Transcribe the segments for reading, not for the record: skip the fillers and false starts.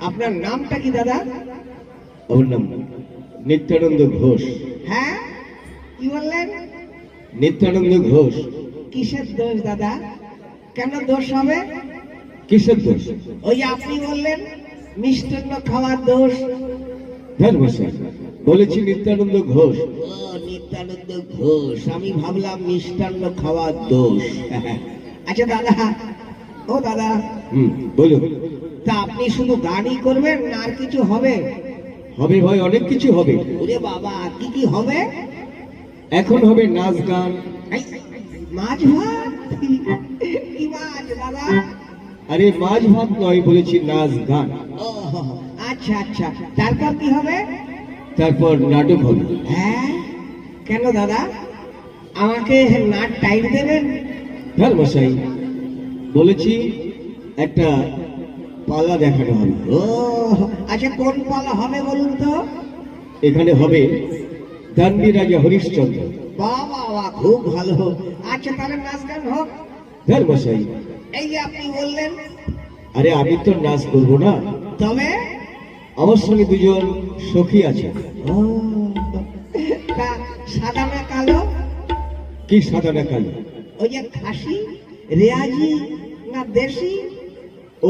আপনার নামটা কি দাদা? আমার নাম নিত্যানন্দ ঘোষ। হ্যাঁ, কি বললেন? নিত্যানন্দ ঘোষ। কিসের দোষ দাদা? কেন দোষ হবে? কিসের দোষ? ওই যে আপনি বললেন মিষ্টান্ন খাওয়ার দোষ। ধর্মশাই বলেছি নিত্যানন্দ ঘোষ। ও নিত্যানন্দ ঘোষ, আমি ভাবলাম মিষ্টান্ন খাওয়ার দোষ। আচ্ছা দাদা, ও দাদা, বলুন। তা আপনি শুধু গানই করবেন না আর কিছু হবে? হবে ভাই, অনেক কিছু হবে। ওরে বাবা, কি কি হবে? এখন হবে নাচ গান। এই, মাছ ভাত? কি মাছ দাদা? আরে মাছ ভাত নয়, বলেছি নাচ গান। ও আচ্ছা আচ্ছা, তারপর কি হবে? তারপর নাটক হবে। হ্যাঁ, কেন দাদা? আমাকে নাট টাইট দেবেন? ধর্মশাই বলেছি একটা পালা দেখানো হবে। ও আচ্ছা, কোন পালা হবে বলুন তো? এখানে হবে দান্ডি রাজা হরিশ্চন্দ্র। বাবা বাবা, খুব ভালো। আচ্ছা তাহলে নাচ গান হোক। ধর্মশাই এই যে আপনি বললেন। আরে আমি তো নাচ করবো না, তবে আমার সঙ্গে দুজন সখী আছে। ও, তা সাদা না কালো? কি সাদা না কালো? ওই যে খাসি, রেয়াজি না দেশি?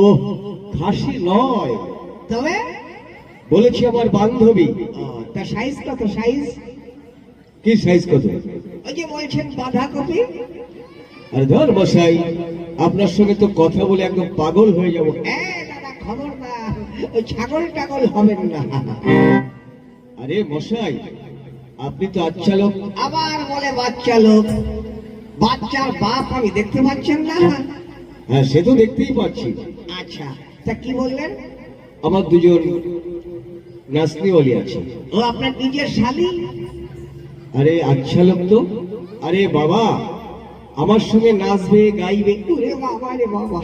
ও খাসি নয়, তবে বলেছি আমার বান্ধবী। তা সাইজ কত? সাইজ কি সাইজ কত? ওই যে বলছেন বাঁধাকপি। আর ধর্মশাই আপনার সঙ্গে তো কথা বলে একদম পাগল হয়ে যাবো। দাদা খবরদার, ওই ছাগল টাগল হবেন না। আরে মশাই, আপনি তো আচ্ছা লোক। আবার বলে বাচ্চা লোক। বাচ্চার বাপ আমি দেখতে পাচ্ছেন না? হ্যাঁ, সে তো দেখতেই পাচ্ছি। আচ্ছা, তা কি বললেন? আমার দুজন নাচনিওয়ালি আছে। ও আপনার নিজের শালী? আরে আচ্ছা লোক তো। আরে বাবা, আমার সঙ্গে নাচবে গাইবে। ওরে বাবা রে বাবা,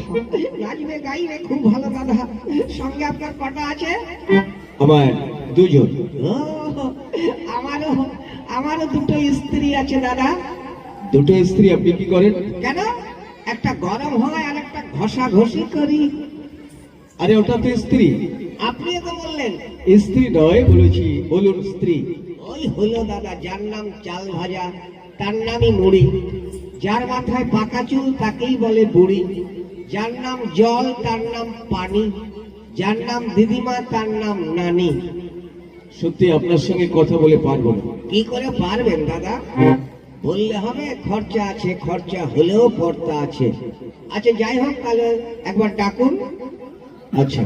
নাচবে গাইবে, খুব ভালো দাদা। সঙ্গে আপনার কটা আছে? আমার দুজন। ও, আমারও আমারও দুটো স্ত্রী আছে দাদা। দুটো স্ত্রী? আপনি কি করেন? কেন? একটা গরম হয় আর একটা ঘষা ঘষি করি। আরে ওটা তো স্ত্রী। আপনিও তো বললেন স্ত্রী নয়, বলেছি বলুন স্ত্রী। ওই হলো দাদা, যার নাম চাল ভাজা তার নামই মুড়ি, যার মাথায় পাকা চুল তাকেই বলে বুড়ি, যার নাম জল তার নাম পানি, যার নাম দিদিমা তার নাম নানি। সত্যি আপনার সঙ্গে কথা বলে পারবো না। কি করে পারবেন দাদা? বললে হবে, খরচা আছে, খরচা হলেও পড়তা আছে। আচ্ছা যাই হোক, তাহলে একবার ডাকুন। আচ্ছা